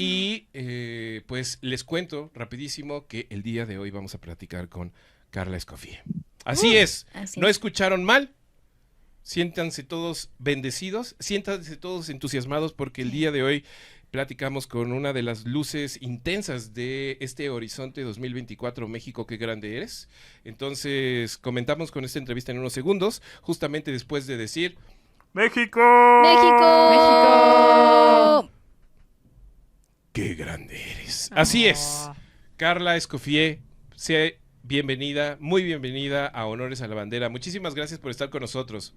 Y pues les cuento rapidísimo que el día de hoy vamos a platicar con Carla Escoffier. Así es, Así no es. escucharon mal. Siéntanse todos bendecidos, siéntanse todos entusiasmados porque el día de hoy platicamos con una de las luces intensas de este horizonte 2024, México, qué grande eres. Entonces, comentamos con esta entrevista en unos segundos, justamente después de decir ¡México! ¡México! ¡Qué grande eres! Así es, Carla Escoffier, sea bienvenida, muy bienvenida a Honores a la Bandera. Muchísimas gracias por estar con nosotros.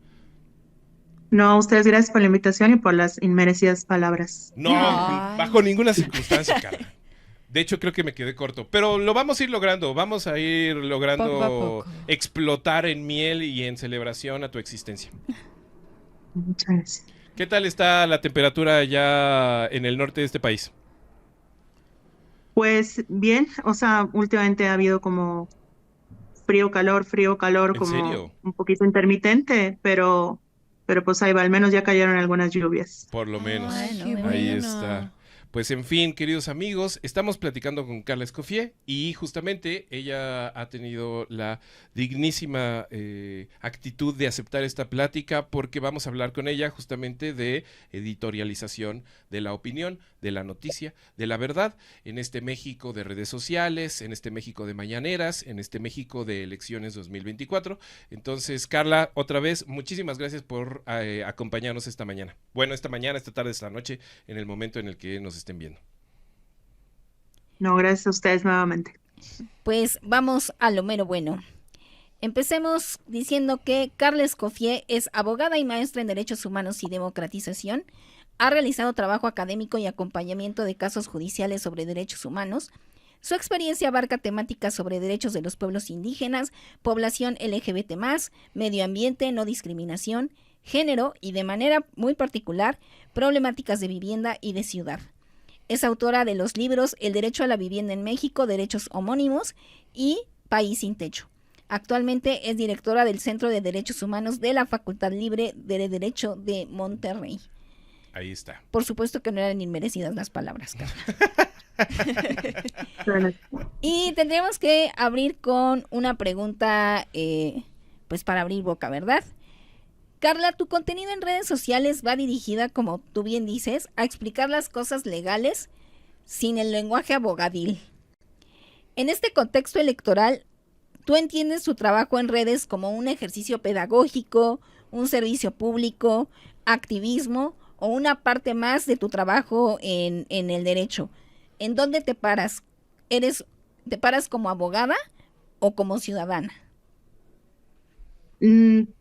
No, a ustedes gracias por la invitación y por las inmerecidas palabras. No, Ay. bajo ninguna circunstancia, Carla. De hecho, creo que me quedé corto. Pero lo vamos a ir logrando. Vamos a ir logrando Poco a poco. explotar en miel y en celebración a tu existencia. Muchas gracias. ¿Qué tal está la temperatura allá en el norte de este país? Pues bien, o sea, últimamente ha habido como frío, calor, ¿En como serio? un poquito intermitente, pero pues ahí va, al menos ya cayeron algunas lluvias. Por lo menos. Ay, qué no, Ahí bueno. está. Pues en fin, queridos amigos, estamos platicando con Carla Escoffier y justamente ella ha tenido la dignísima actitud de aceptar esta plática porque vamos a hablar con ella justamente de editorialización de la opinión, de la noticia, de la verdad, en este México de redes sociales, en este México de mañaneras, en este México de elecciones 2024. Entonces, Carla, otra vez, muchísimas gracias por acompañarnos esta mañana. Bueno, esta mañana, esta tarde, esta noche, en el momento en el que nos estén viendo. No, gracias a ustedes nuevamente. Pues vamos a lo mero bueno. Empecemos diciendo que Carla Escoffier es abogada y maestra en Derechos Humanos y Democratización. Ha realizado trabajo académico y acompañamiento de casos judiciales sobre derechos humanos. Su experiencia abarca temáticas sobre derechos de los pueblos indígenas, población LGBT+, medio ambiente, no discriminación, género y, de manera muy particular, problemáticas de vivienda y de ciudad. Es autora de los libros El derecho a la vivienda en México, derechos homónimos y País sin techo. Actualmente es directora del Centro de Derechos Humanos de la Facultad Libre de Derecho de Monterrey. Ahí está. Por supuesto que no eran inmerecidas las palabras, Carla. Bueno, Y tendríamos que abrir con una pregunta, pues para abrir boca, ¿verdad? Carla, tu contenido en redes sociales va dirigida, como tú bien dices, a explicar las cosas legales sin el lenguaje abogadil. En este contexto electoral, ¿tú entiendes tu trabajo en redes como un ejercicio pedagógico, un servicio público, activismo o una parte más de tu trabajo en el derecho? ¿En dónde te paras? ¿Te paras como abogada o como ciudadana?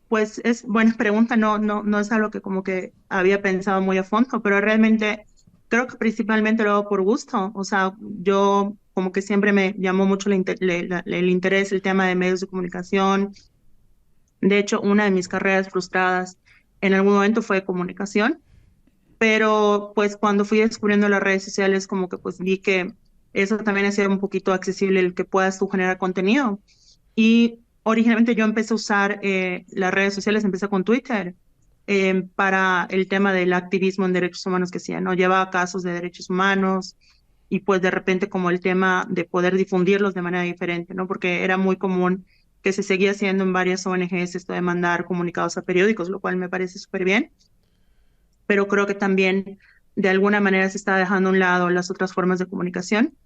Pues es buena pregunta, no es algo que como que había pensado muy a fondo, pero realmente creo que principalmente lo hago por gusto. O sea, yo como que siempre me llamó mucho el interés, el tema de medios de comunicación. De hecho, una de mis carreras frustradas en algún momento fue comunicación, pero pues cuando fui descubriendo las redes sociales como que pues vi que eso también hacía un poquito accesible el que puedas tú generar contenido. Y originalmente yo empecé a usar las redes sociales, empecé con Twitter para el tema del activismo en derechos humanos que hacía, ¿no? Llevaba casos de derechos humanos y pues de repente como el tema de poder difundirlos de manera diferente, ¿no? Porque era muy común que se seguía haciendo en varias ONGs esto de mandar comunicados a periódicos, lo cual me parece súper bien, pero creo que también de alguna manera se está dejando a un lado las otras formas de comunicación.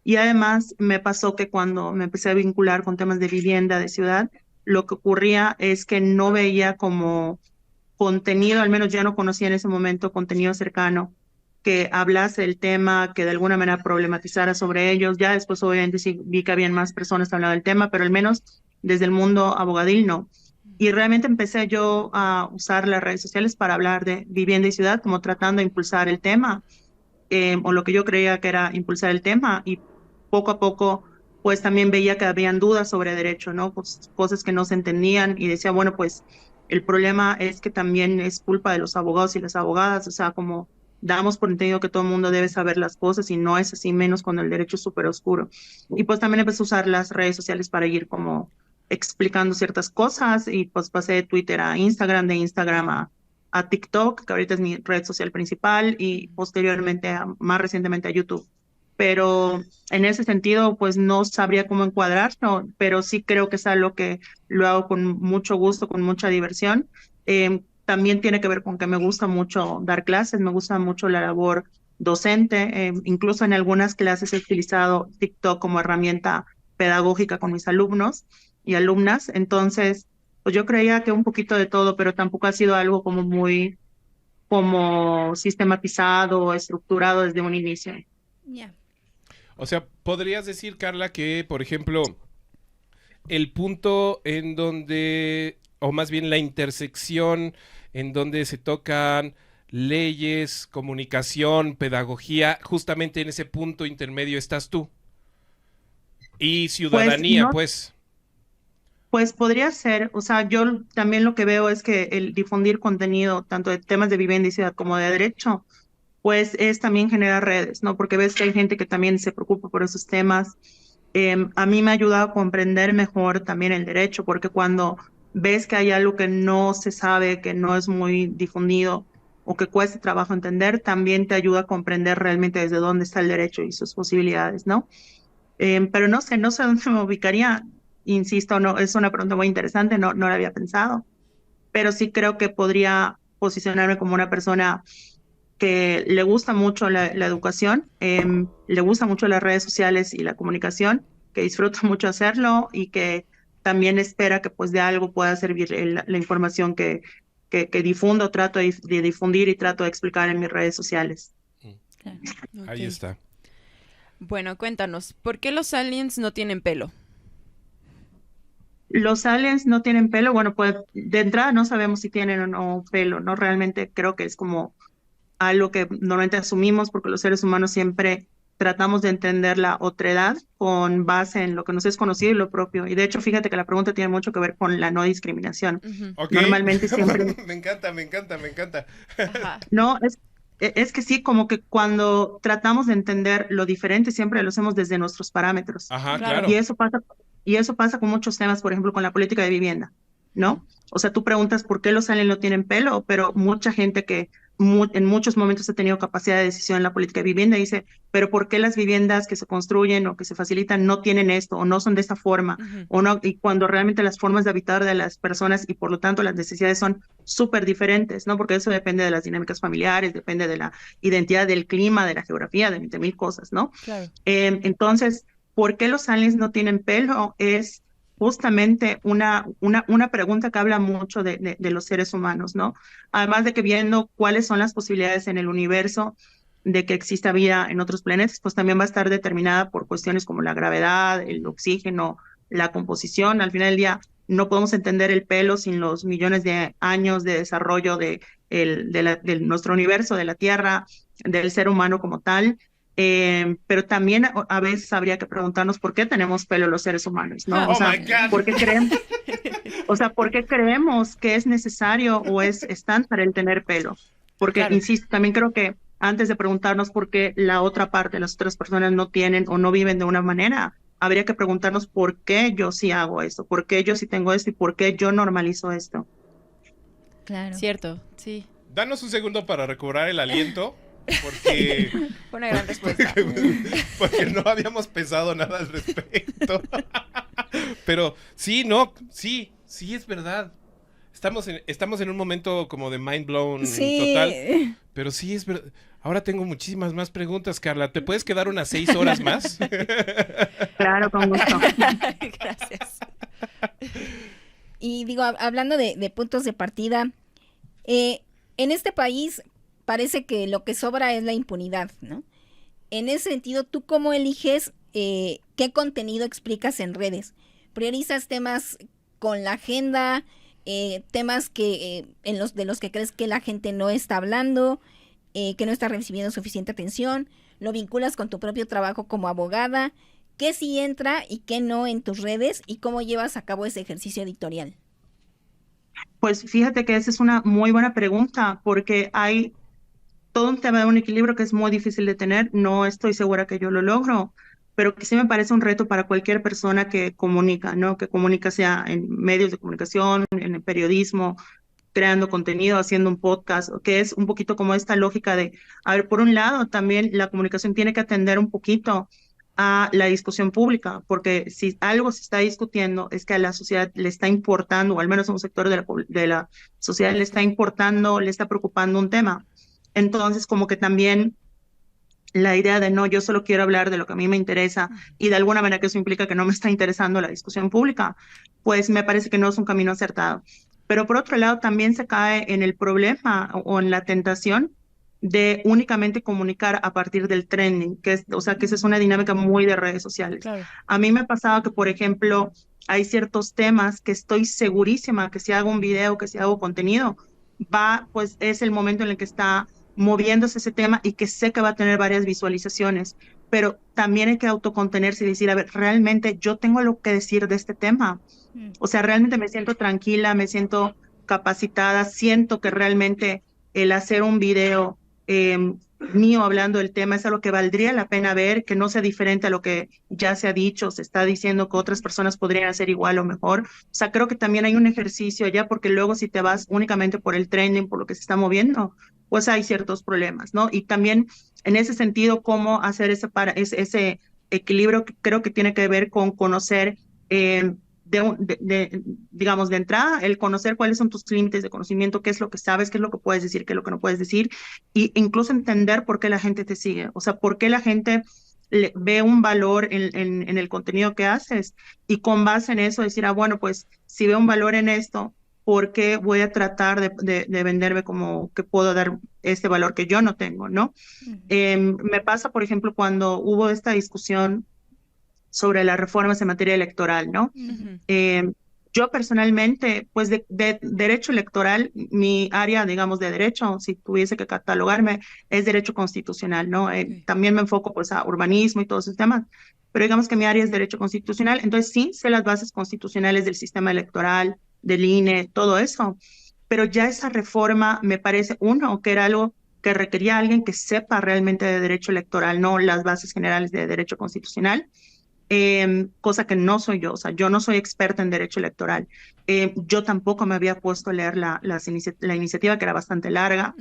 Y además me pasó que cuando me empecé a vincular con temas de vivienda, de ciudad, lo que ocurría es que no veía como contenido, al menos ya no conocía en ese momento contenido cercano que hablase del tema, que de alguna manera problematizara sobre ellos. Ya después obviamente sí vi que habían más personas que hablaban del tema, pero al menos desde el mundo abogadil no. Y realmente empecé yo a usar las redes sociales para hablar de vivienda y ciudad, como tratando de impulsar el tema, o lo que yo creía que era impulsar el tema, y poco a poco pues también veía que habían dudas sobre derecho, ¿no? Pues, cosas que no se entendían y decía, bueno, pues el problema es que también es culpa de los abogados y las abogadas, o sea, como damos por entendido que todo el mundo debe saber las cosas y no es así, menos cuando el derecho es súper oscuro. Y pues también empecé a usar las redes sociales para ir como explicando ciertas cosas y pues pasé de Twitter a Instagram, de Instagram a TikTok, que ahorita es mi red social principal, y posteriormente, más recientemente a YouTube. Pero en ese sentido, pues no sabría cómo encuadrarlo, pero sí creo que es algo que lo hago con mucho gusto, con mucha diversión. También tiene que ver con que me gusta mucho dar clases, me gusta mucho la labor docente, incluso en algunas clases he utilizado TikTok como herramienta pedagógica con mis alumnos y alumnas. Entonces, pues yo creía que un poquito de todo, pero tampoco ha sido algo como muy como sistematizado o estructurado desde un inicio. Ya. O sea, podrías decir, Carla, que, por ejemplo, el punto en donde, o más bien la intersección en donde se tocan leyes, comunicación, pedagogía, justamente en ese punto intermedio estás tú. Y ciudadanía, pues. Pues podría ser, o sea, yo también lo que veo es que el difundir contenido, tanto de temas de vivienda y ciudad como de derecho, pues es también generar redes, ¿no? Porque ves que hay gente que también se preocupa por esos temas. A mí me ha ayudado a comprender mejor también el derecho, porque cuando ves que hay algo que no se sabe, que no es muy difundido o que cuesta trabajo entender, también te ayuda a comprender realmente desde dónde está el derecho y sus posibilidades, ¿no? Pero no sé dónde me ubicaría. Insisto, no, es una pregunta muy interesante, no la había pensado, pero sí creo que podría posicionarme como una persona que le gusta mucho la educación, le gusta mucho las redes sociales y la comunicación, que disfruta mucho hacerlo y que también espera que pues de algo pueda servir la información que difundo, trato de difundir y trato de explicar en mis redes sociales. Claro. Ahí está. Bueno, cuéntanos, ¿por qué los aliens no tienen pelo? Los aliens no tienen pelo, bueno, pues de entrada no sabemos si tienen o no pelo, ¿no? Realmente creo que es como algo que normalmente asumimos porque los seres humanos siempre tratamos de entender la otredad con base en lo que nos es conocido y lo propio. Y de hecho, fíjate que la pregunta tiene mucho que ver con la no discriminación. Ok. Normalmente siempre... Me encanta. Ajá. No, es que sí, como que cuando tratamos de entender lo diferente, siempre lo hacemos desde nuestros parámetros. Ajá, Claro. claro. Y eso pasa con muchos temas, por ejemplo, con la política de vivienda, ¿no? O sea, tú preguntas por qué los aliens no tienen pelo, pero mucha gente que en muchos momentos ha tenido capacidad de decisión en la política de vivienda dice, pero ¿por qué las viviendas que se construyen o que se facilitan no tienen esto o no son de esta forma? Ujú. O no, y cuando realmente las formas de habitar de las personas y por lo tanto las necesidades son súper diferentes, ¿no? Porque eso depende de las dinámicas familiares, depende de la identidad del clima, de la geografía, de 20.000 cosas, ¿no? Claro. Entonces, ¿por qué los aliens no tienen pelo? Es justamente una pregunta que habla mucho de los seres humanos, ¿no? Además de que viendo cuáles son las posibilidades en el universo de que exista vida en otros planetas, pues también va a estar determinada por cuestiones como la gravedad, el oxígeno, la composición. Al final del día, no podemos entender el pelo sin los millones de años de desarrollo de nuestro universo, de la Tierra, del ser humano como tal. Pero también a veces habría que preguntarnos por qué tenemos pelo los seres humanos, ¿no? Oh O sea, my God. ¿por qué creemos que es necesario o es estándar el tener pelo? Porque, Claro. insisto, también creo que antes de preguntarnos por qué la otra parte, las otras personas no tienen o no viven de una manera, habría que preguntarnos por qué yo sí hago esto, por qué yo sí tengo esto y por qué yo normalizo esto. Claro. Cierto, sí. Danos un segundo para recobrar el aliento, porque, Fue una gran respuesta. porque no habíamos pensado nada al respecto. Pero sí es verdad. Estamos en un momento como de mind blown Sí. total. Pero sí es verdad. Ahora tengo muchísimas más preguntas, Carla. ¿Te puedes quedar unas 6 horas más? Claro, con gusto. Gracias. Y digo, hablando de puntos de partida, en este país parece que lo que sobra es la impunidad, ¿no? En ese sentido, ¿tú cómo eliges qué contenido explicas en redes? ¿Priorizas temas con la agenda, temas que de los que crees que la gente no está hablando, que no está recibiendo suficiente atención? ¿Lo vinculas con tu propio trabajo como abogada? ¿Qué sí entra y qué no en tus redes? ¿Y cómo llevas a cabo ese ejercicio editorial? Pues fíjate que esa es una muy buena pregunta porque hay todo un tema de un equilibrio que es muy difícil de tener. No estoy segura que yo lo logro, pero que sí me parece un reto para cualquier persona que comunica, ¿no? Que comunica sea en medios de comunicación, en el periodismo, creando contenido, haciendo un podcast, que es un poquito como esta lógica de, a ver, por un lado, también la comunicación tiene que atender un poquito a la discusión pública, porque si algo se está discutiendo es que a la sociedad le está importando, o al menos a un sector de la sociedad le está importando, le está preocupando un tema. Entonces, como que también la idea de no, yo solo quiero hablar de lo que a mí me interesa y de alguna manera que eso implica que no me está interesando la discusión pública, pues me parece que no es un camino acertado. Pero por otro lado, también se cae en el problema o en la tentación de únicamente comunicar a partir del trending, que es, o sea, que esa es una dinámica muy de redes sociales. Claro. A mí me ha pasado que, por ejemplo, hay ciertos temas que estoy segurísima que si hago un video, que si hago contenido, pues es el momento en el que está moviéndose ese tema y que sé que va a tener varias visualizaciones, pero también hay que autocontenerse y decir, a ver, realmente yo tengo lo que decir de este tema. O sea, realmente me siento tranquila, me siento capacitada, siento que realmente el hacer un video mío hablando del tema es algo que valdría la pena ver, que no sea diferente a lo que ya se ha dicho, se está diciendo que otras personas podrían hacer igual o mejor. O sea, creo que también hay un ejercicio allá, porque luego si te vas únicamente por el trending, por lo que se está moviendo, pues hay ciertos problemas, ¿no? Y también en ese sentido, cómo hacer ese equilibrio que creo que tiene que ver con conocer digamos, de entrada, el conocer cuáles son tus límites de conocimiento, qué es lo que sabes, qué es lo que puedes decir, qué es lo que no puedes decir, y incluso entender por qué la gente te sigue, o sea, por qué la gente ve un valor en el contenido que haces, y con base en eso decir, bueno, pues si veo un valor en esto, ¿por qué voy a tratar de venderme como que puedo dar este valor que yo no tengo, ¿no? Me pasa, por ejemplo, cuando hubo esta discusión sobre las reformas en materia electoral, ¿no? Yo personalmente, pues de derecho electoral, mi área, digamos, de derecho, si tuviese que catalogarme, es derecho constitucional, ¿no? También me enfoco pues a urbanismo y todos esos temas, pero digamos que mi área es derecho constitucional, entonces sí, sé las bases constitucionales del sistema electoral, del INE, todo eso, pero ya esa reforma me parece, uno, que era algo que requería a alguien que sepa realmente de derecho electoral, no las bases generales de derecho constitucional, cosa que no soy yo, o sea, yo no soy experta en derecho electoral. Yo tampoco me había puesto a leer la iniciativa, que era bastante larga.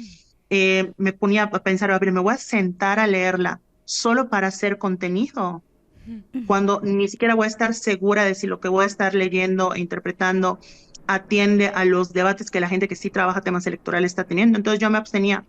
Me ponía a pensar, a ver, me voy a sentar a leerla solo para hacer contenido, cuando ni siquiera voy a estar segura de si lo que voy a estar leyendo e interpretando atiende a los debates que la gente que sí trabaja temas electorales está teniendo. Entonces yo me abstenía.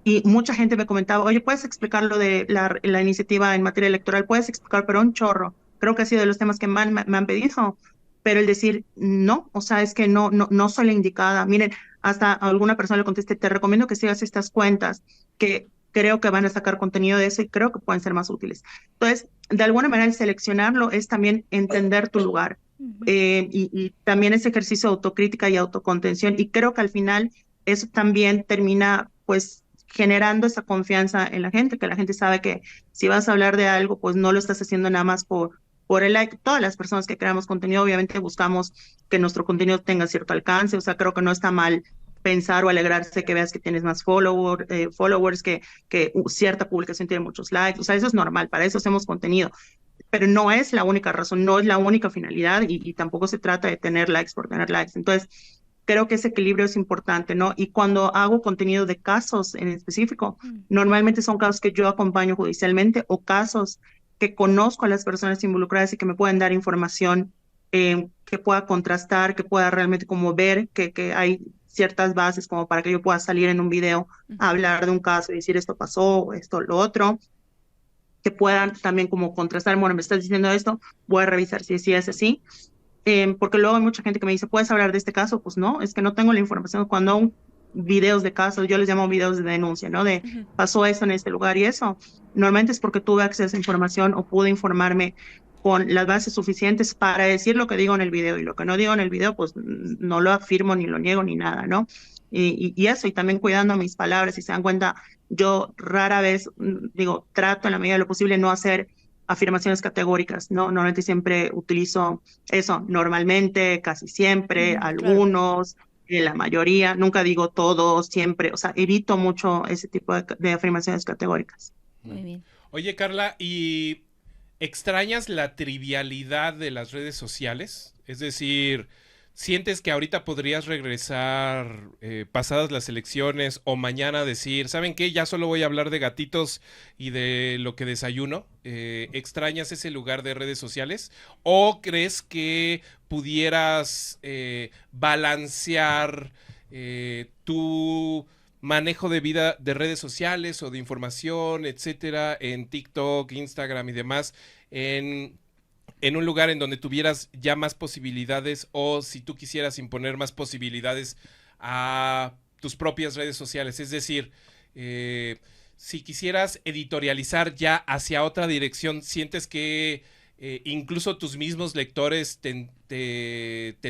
Y mucha gente me comentaba, oye, ¿puedes explicar lo de la iniciativa en materia electoral? ¿Puedes explicar, pero un chorro? Creo que ha sido de los temas que más me han pedido. Pero el decir, no, o sea, es que no soy la indicada. Miren, hasta a alguna persona le contesté, te recomiendo que sigas estas cuentas, que creo que van a sacar contenido de eso y creo que pueden ser más útiles. Entonces, de alguna manera, el seleccionarlo es también entender tu lugar. Y también ese ejercicio de autocrítica y autocontención. Y creo que al final eso también termina, pues, generando esa confianza en la gente, que la gente sabe que si vas a hablar de algo, pues no lo estás haciendo nada más por el like. Todas las personas que creamos contenido, obviamente buscamos que nuestro contenido tenga cierto alcance, o sea, creo que no está mal pensar o alegrarse que veas que tienes más followers, que cierta publicación tiene muchos likes, o sea, eso es normal, para eso hacemos contenido, pero no es la única razón, no es la única finalidad y tampoco se trata de tener likes por tener likes. Entonces, creo que ese equilibrio es importante, ¿no? Y cuando hago contenido de casos en específico, normalmente son casos que yo acompaño judicialmente o casos que conozco a las personas involucradas y que me pueden dar información que pueda contrastar, que pueda realmente como ver que hay ciertas bases como para que yo pueda salir en un video a hablar de un caso y decir esto pasó, esto, lo otro, que puedan también como contrastar, bueno, me estás diciendo esto, voy a revisar si es así. Porque luego hay mucha gente que me dice, ¿puedes hablar de este caso? Pues no, es que no tengo la información. Cuando hago videos de casos, yo les llamo videos de denuncia, ¿no? De pasó esto en este lugar y eso. Normalmente es porque tuve acceso a información o pude informarme con las bases suficientes para decir lo que digo en el video, y lo que no digo en el video, pues no lo afirmo, ni lo niego, ni nada, ¿no? Y eso, y también cuidando mis palabras. Si se dan cuenta, yo rara vez, digo, trato en la medida de lo posible no hacer afirmaciones categóricas, ¿no? Normalmente siempre utilizo eso, normalmente, casi siempre, algunos, la mayoría, nunca digo todos, siempre, o sea, evito mucho ese tipo de afirmaciones categóricas. Muy bien. Oye, Carla, ¿y extrañas la trivialidad de las redes sociales? Es decir, ¿sientes que ahorita podrías regresar pasadas las elecciones o mañana decir, ¿saben qué? Ya solo voy a hablar de gatitos y de lo que desayuno. ¿Extrañas ese lugar de redes sociales? ¿O crees que pudieras balancear tu manejo de vida de redes sociales o de información, etcétera, en TikTok, Instagram y demás, en un lugar en donde tuvieras ya más posibilidades, o si tú quisieras imponer más posibilidades a tus propias redes sociales? Es decir, si quisieras editorializar ya hacia otra dirección, ¿sientes que incluso tus mismos lectores te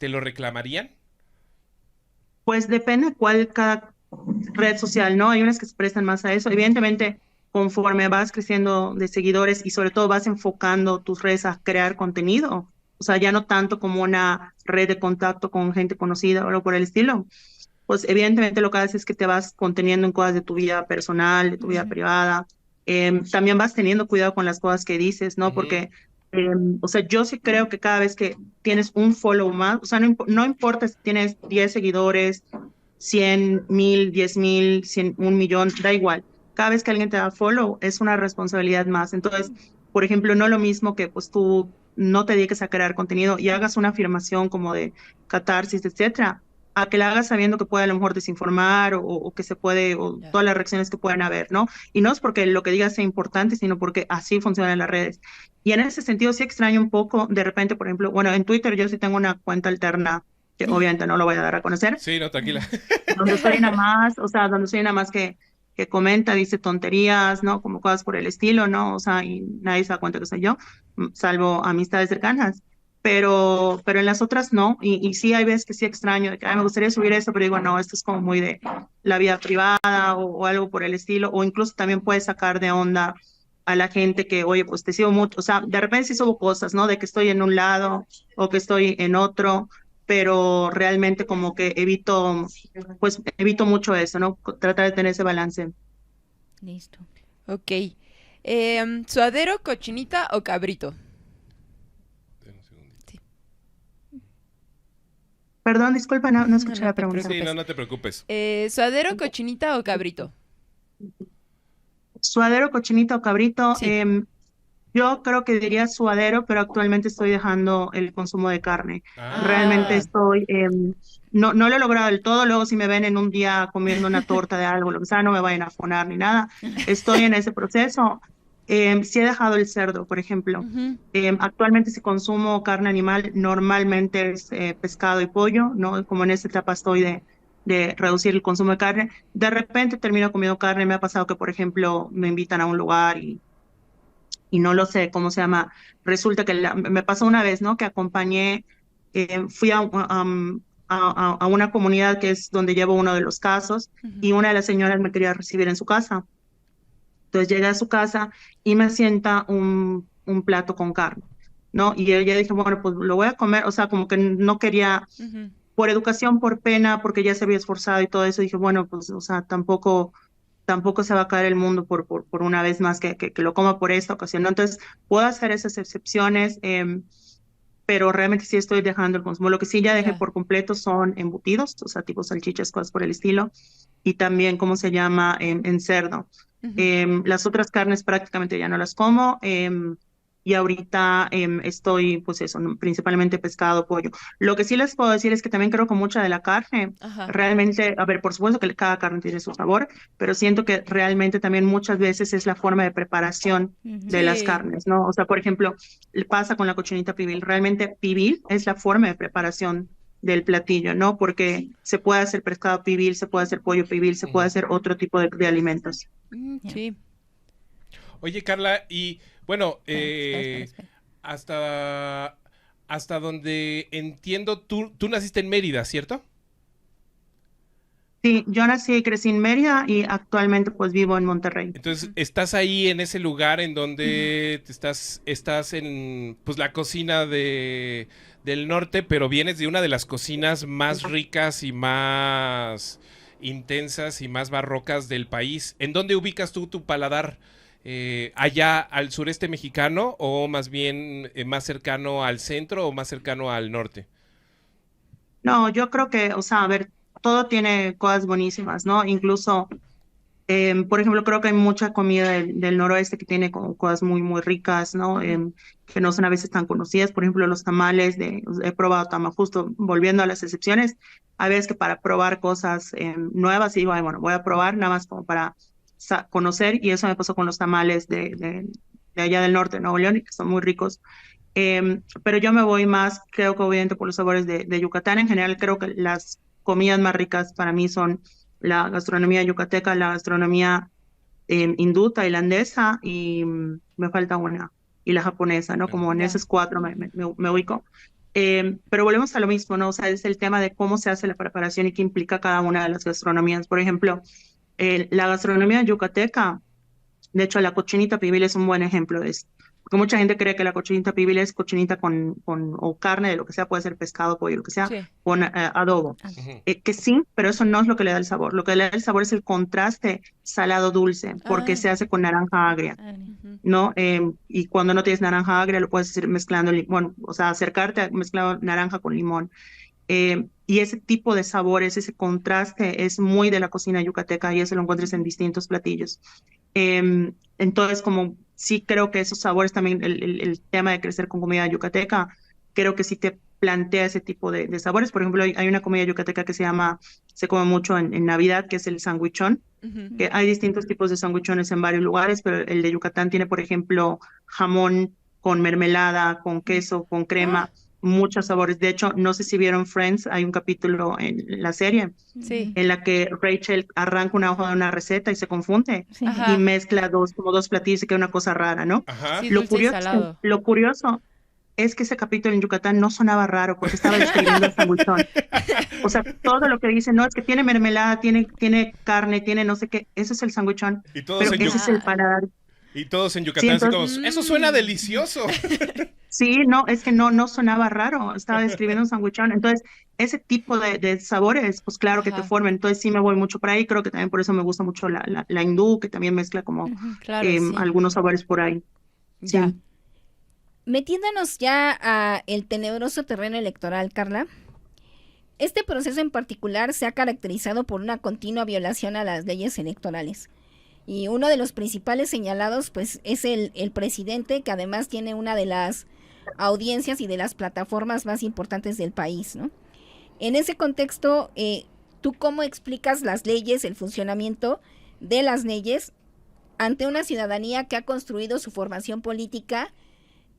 lo reclamarían? Pues depende cuál cada red social, ¿no? Hay unas que se prestan más a eso. Evidentemente, conforme vas creciendo de seguidores y sobre todo vas enfocando tus redes a crear contenido, o sea, ya no tanto como una red de contacto con gente conocida o algo por el estilo, pues evidentemente lo que haces es que te vas conteniendo en cosas de tu vida personal, de tu vida privada. También vas teniendo cuidado con las cosas que dices, ¿no? Ujú. Porque, o sea, yo sí creo que cada vez que tienes un follow más, o sea, no importa si tienes 10 seguidores, 100,000, 10,000, 100, 1 millón, da igual. Cada vez que alguien te da follow es una responsabilidad más. Entonces, por ejemplo, no lo mismo que pues tú no te dediques a crear contenido y hagas una afirmación como de catarsis, etcétera, a que la hagas sabiendo que puede a lo mejor desinformar o que se puede, o Ya. todas las reacciones que puedan haber, ¿no? Y no es porque lo que digas sea importante, sino porque así funcionan las redes. Y en ese sentido sí extraño un poco, de repente, por ejemplo, bueno, en Twitter yo sí tengo una cuenta alterna, que obviamente no lo voy a dar a conocer, Sí, no, tranquila. donde soy nada más, o sea, donde soy nada más que comenta, dice tonterías, ¿no? Como cosas por el estilo, ¿no? O sea, y nadie se da cuenta que soy yo, salvo amistades cercanas. Pero en las otras no, y sí hay veces que sí extraño, de que "Ay, me gustaría subir esto", pero digo, no, esto es como muy de la vida privada o algo por el estilo, o incluso también puedes sacar de onda a la gente que, oye, pues te sigo mucho, o sea, de repente sí subo cosas, ¿no? De que estoy en un lado o que estoy en otro, pero realmente como que pues evito mucho eso, ¿no? Tratar de tener ese balance. Listo. Ok. ¿Suadero, cochinita o cabrito? Dame un segundito. Sí. Perdón, disculpa, no escuché No la te pregunta. Sí, no, no te preocupes. ¿Suadero, cochinita o cabrito? Suadero, cochinita o cabrito, Sí. yo creo que diría suadero, pero actualmente estoy dejando el consumo de carne. Realmente Ah, estoy, no lo he logrado del todo, luego si me ven en un día comiendo una torta de algo, lo que sea, no me vayan a afonar ni nada. Estoy en ese proceso. Sí he dejado el cerdo, por ejemplo. Ujú. Actualmente si consumo carne animal, normalmente es pescado y pollo, ¿no? Como en esta etapa estoy de reducir el consumo de carne. De repente termino comiendo carne, me ha pasado que, por ejemplo, me invitan a un lugar y no lo sé cómo se llama. Resulta que me pasó una vez, ¿no? Que acompañé, fui a una comunidad que es donde llevo uno de los casos Ujú. y una de las señoras me quería recibir en su casa. Entonces llegué a su casa y me sienta un plato con carne, ¿no? Y yo ya dije, bueno, pues lo voy a comer, o sea, como que no quería, Ujú. por educación, por pena, porque ya se había esforzado y todo eso, dije, bueno, pues, o sea, tampoco se va a caer el mundo por una vez más que lo coma por esta ocasión, ¿no? Entonces, puedo hacer esas excepciones, pero realmente sí estoy dejando el consumo. Lo que sí ya dejé Ya. por completo son embutidos, o sea, tipo salchichas, cosas por el estilo, y también, ¿cómo se llama? En cerdo. Ujú. Las otras carnes prácticamente ya no las como. Y ahorita estoy, pues eso, ¿no? Principalmente pescado, pollo. Lo que sí les puedo decir es que también creo que mucha de la carne, Ajá. realmente, a ver, por supuesto que cada carne tiene su sabor, pero siento que realmente también muchas veces es la forma de preparación Ujú. de las Sí. carnes, ¿no? O sea, por ejemplo, le pasa con la cochinita pibil. Realmente pibil es la forma de preparación del platillo, ¿no? Porque se puede hacer pescado pibil, se puede hacer pollo pibil, se puede ujú. hacer otro tipo de alimentos. Ya. Sí. Oye, Carla, y bueno, Espera. hasta, hasta donde entiendo, tú naciste en Mérida, ¿cierto? Sí, yo nací y crecí en Mérida y actualmente pues vivo en Monterrey. Entonces, estás ahí en ese lugar en donde estás en pues la cocina del norte, pero vienes de una de las cocinas más ricas y más intensas y más barrocas del país. ¿En dónde ubicas tú tu paladar allá al sureste mexicano o más bien más cercano al centro o más cercano al norte? No, yo creo que, o sea, a ver, todo tiene cosas buenísimas, ¿no? Incluso, por ejemplo, creo que hay mucha comida del noroeste que tiene como cosas muy, muy ricas, ¿no? Que no son a veces tan conocidas. Por ejemplo, los tamales, he probado tamales, justo volviendo a las excepciones, hay veces que para probar cosas nuevas, digo, "Ay, bueno, voy a probar nada más como para conocer", y eso me pasó con los tamales de allá del norte de Nuevo León, y que son muy ricos. Pero yo me voy más, creo que obviamente por los sabores de Yucatán. En general, creo que las comidas más ricas para mí son la gastronomía yucateca, la gastronomía hindú, tailandesa y me falta una, y la japonesa, ¿no? Como en Ya. esos cuatro me ubico. Pero volvemos a lo mismo, ¿no? O sea, es el tema de cómo se hace la preparación y qué implica cada una de las gastronomías. Por ejemplo, la gastronomía yucateca, de hecho, la cochinita pibil es un buen ejemplo de esto. Porque mucha gente cree que la cochinita pibil es cochinita o carne, de lo que sea, puede ser pescado, pollo, lo que sea, Sí. con adobo. Ujú. Que sí, pero eso no es lo que le da el sabor. Lo que le da el sabor es el contraste salado-dulce, porque Ah, se hace con naranja agria, ujú. ¿no? Y cuando no tienes naranja agria, lo puedes hacer mezclando, bueno, o sea, acercarte a mezclar naranja con limón. Y ese tipo de sabores, ese contraste es muy de la cocina yucateca y eso lo encuentras en distintos platillos. Entonces, como sí creo que esos sabores también, el tema de crecer con comida yucateca, creo que sí te plantea ese tipo de sabores. Por ejemplo, hay una comida yucateca que se come mucho en Navidad, que es el sandwichón, Ujú. que hay distintos tipos de sandwichones en varios lugares, pero el de Yucatán tiene, por ejemplo, jamón con mermelada, con queso, con Ah, crema, muchos sabores. De hecho, no sé si vieron Friends, hay un capítulo en la serie sí. en la que Rachel arranca una hoja de una receta y se confunde Sí. y Ajá. mezcla como dos platillos y queda una cosa rara, ¿no? Ajá. Sí, Lo dulce y curioso, salado. lo curioso es que ese capítulo en Yucatán no sonaba raro porque estaba describiendo el sandwichón. O sea, todo lo que dice, no, es que tiene mermelada, tiene carne, tiene no sé qué, ese es el sandwichón, Y todos pero en ese es el Ah. paladar. Y todos en Sí, Yucatán así como, entonces, eso suena Mm. delicioso. sí, no, es que no sonaba raro, estaba describiendo un sandwichón. Entonces, ese tipo de sabores, pues claro que te Ajá. forman. Entonces, sí me voy mucho por ahí, creo que también por eso me gusta mucho la hindú, que también mezcla como Ujú. Claro, sí. algunos sabores por ahí. Ya. Sí. Metiéndonos ya a el tenebroso terreno electoral, Carla. Este proceso en particular se ha caracterizado por una continua violación a las leyes electorales. Y uno de los principales señalados, pues, es el presidente, que además tiene una de las audiencias y de las plataformas más importantes del país, ¿no? En ese contexto, ¿tú cómo explicas las leyes, el funcionamiento de las leyes ante una ciudadanía que ha construido su formación política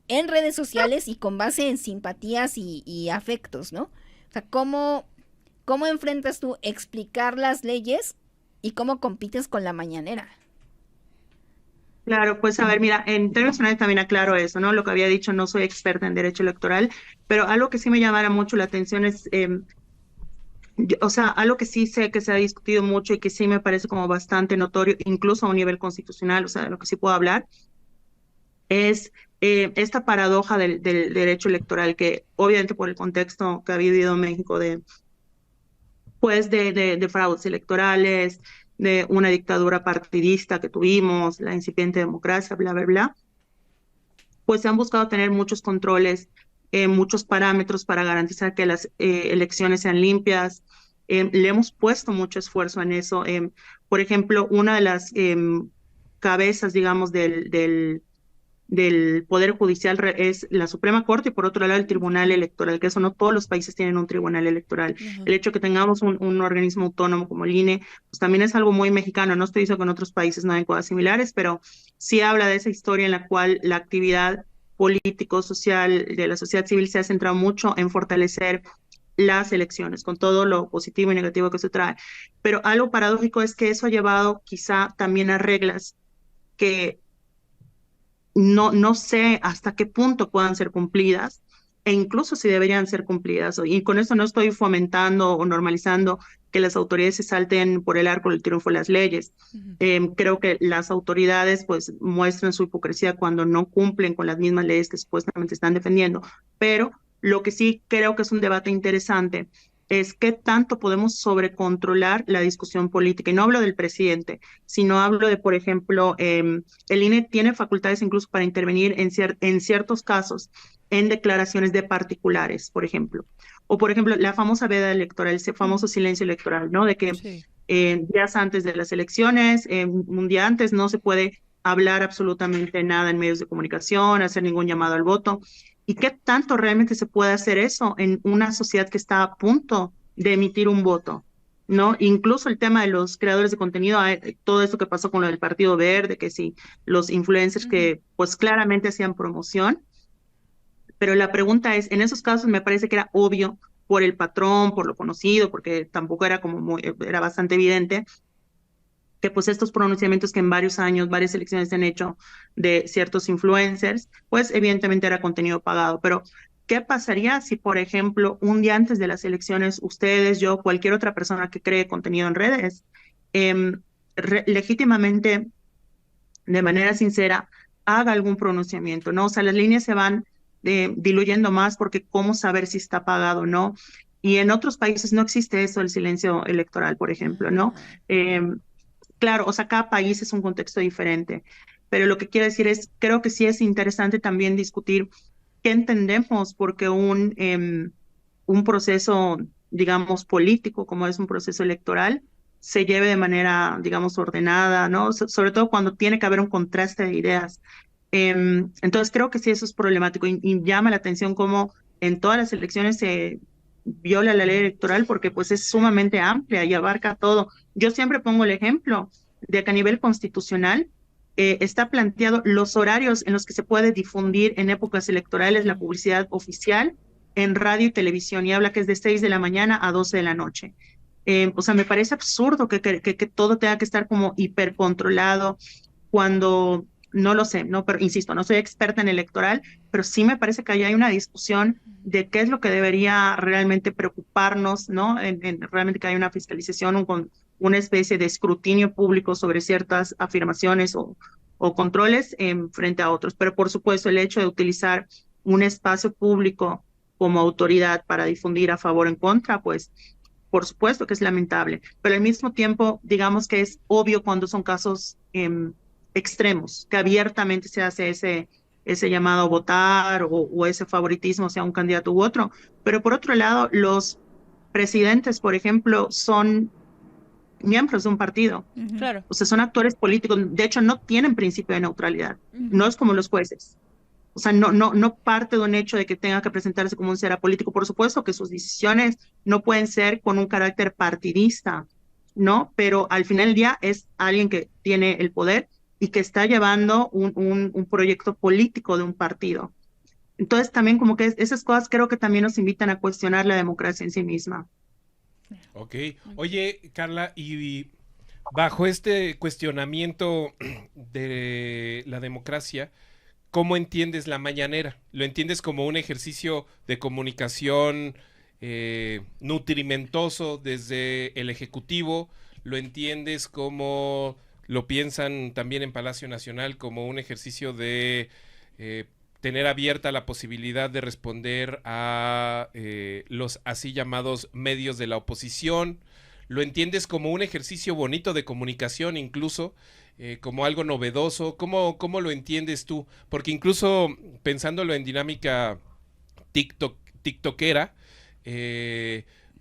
en redes sociales y con base en simpatías y afectos, ¿no? O sea, ¿cómo enfrentas tú explicar las leyes y cómo compites con la mañanera? Claro, pues a ver, mira, en términos generales también aclaro eso, ¿no? Lo que había dicho, no soy experta en derecho electoral, pero algo que sí me llamara mucho la atención es, o sea, algo que sí sé que se ha discutido mucho y que sí me parece como bastante notorio, incluso a un nivel constitucional, o sea, de lo que sí puedo hablar, es esta paradoja del derecho electoral, que obviamente por el contexto que ha vivido México pues de fraudes electorales, de una dictadura partidista que tuvimos, la incipiente democracia, bla, bla, bla, pues se han buscado tener muchos controles, muchos parámetros para garantizar que las elecciones sean limpias. Le hemos puesto mucho esfuerzo en eso. Por ejemplo, una de las cabezas, digamos, del Poder Judicial es la Suprema Corte y por otro lado el Tribunal Electoral, que eso no todos los países tienen un tribunal electoral. Ajá. El hecho de que tengamos un organismo autónomo como el INE, pues también es algo muy mexicano. No estoy diciendo que en otros países no hay cosas similares, pero sí habla de esa historia en la cual la actividad político-social de la sociedad civil se ha centrado mucho en fortalecer las elecciones, con todo lo positivo y negativo que eso trae. Pero algo paradójico es que eso ha llevado quizá también a reglas que no sé hasta qué punto puedan ser cumplidas e incluso si deberían ser cumplidas. Y con esto no estoy fomentando o normalizando que las autoridades se salten por el arco del triunfo las leyes. Ujú. Creo que las autoridades pues muestran su hipocresía cuando no cumplen con las mismas leyes que supuestamente están defendiendo, pero lo que sí creo que es un debate interesante es qué tanto podemos sobrecontrolar la discusión política. Y no hablo del presidente, sino hablo de, por ejemplo, el INE tiene facultades incluso para intervenir en ciertos casos en declaraciones de particulares, por ejemplo. O, por ejemplo, la famosa veda electoral, ese famoso silencio electoral, ¿no? De que Sí. días antes de las elecciones, un día antes, no se puede hablar absolutamente nada en medios de comunicación, hacer ningún llamado al voto. ¿Y qué tanto realmente se puede hacer eso en una sociedad que está a punto de emitir un voto? ¿No? Incluso el tema de los creadores de contenido, todo esto que pasó con lo del Partido Verde, que sí, los influencers que pues claramente hacían promoción, pero la pregunta es, en esos casos me parece que era obvio por el patrón, por lo conocido, porque tampoco era como muy, era bastante evidente que pues estos pronunciamientos que en varios años, varias elecciones se han hecho de ciertos influencers, pues evidentemente era contenido pagado. Pero, ¿qué pasaría si, por ejemplo, un día antes de las elecciones, ustedes, yo, cualquier otra persona que cree contenido en redes, legítimamente, de manera sincera, haga algún pronunciamiento, ¿no? O sea, las líneas se van diluyendo más porque cómo saber si está pagado o no. Y en otros países no existe eso, el silencio electoral, por ejemplo, ¿no? Claro, o sea, cada país es un contexto diferente, pero lo que quiero decir es, creo que sí es interesante también discutir qué entendemos porque un proceso, digamos, político, como es un proceso electoral, se lleve de manera, digamos, ordenada, ¿no? Sobre todo cuando tiene que haber un contraste de ideas. Entonces, creo que sí eso es problemático y llama la atención cómo en todas las elecciones se viola la ley electoral porque pues es sumamente amplia y abarca todo. Yo siempre pongo el ejemplo de que a nivel constitucional está planteado los horarios en los que se puede difundir en épocas electorales la publicidad oficial en radio y televisión y habla que es de 6 de la mañana a 12 de la noche. O sea, me parece absurdo que todo tenga que estar como hipercontrolado cuando no lo sé, no, pero insisto, no soy experta en electoral, pero sí me parece que ahí hay una discusión de qué es lo que debería realmente preocuparnos, ¿no? Realmente que hay una fiscalización, una especie de escrutinio público sobre ciertas afirmaciones o controles frente a otros. Pero por supuesto, el hecho de utilizar un espacio público como autoridad para difundir a favor o en contra, pues por supuesto que es lamentable, pero al mismo tiempo, digamos que es obvio cuando son casos extremos, que abiertamente se hace ese llamado a votar o ese favoritismo hacia un candidato u otro. Pero por otro lado, los presidentes, por ejemplo, son miembros de un partido, Claro. o sea, son actores políticos, de hecho no tienen principio de neutralidad, no es como los jueces. O sea, no parte de un hecho de que tenga que presentarse como un ser apolítico. Por supuesto que sus decisiones no pueden ser con un carácter partidista, ¿no? Pero al final del día es alguien que tiene el poder y que está llevando un proyecto político de un partido. Entonces también como que esas cosas creo que también nos invitan a cuestionar la democracia en sí misma. Ok. Oye, Carla, y bajo este cuestionamiento de la democracia, ¿cómo entiendes la mañanera? ¿Lo entiendes como un ejercicio de comunicación nutrimentoso desde el Ejecutivo? ¿Lo entiendes como lo piensan también en Palacio Nacional, como un ejercicio de tener abierta la posibilidad de responder a los así llamados medios de la oposición? ¿Lo entiendes como un ejercicio bonito de comunicación incluso? Como algo novedoso. ¿Cómo lo entiendes tú? Porque incluso pensándolo en dinámica tiktokera,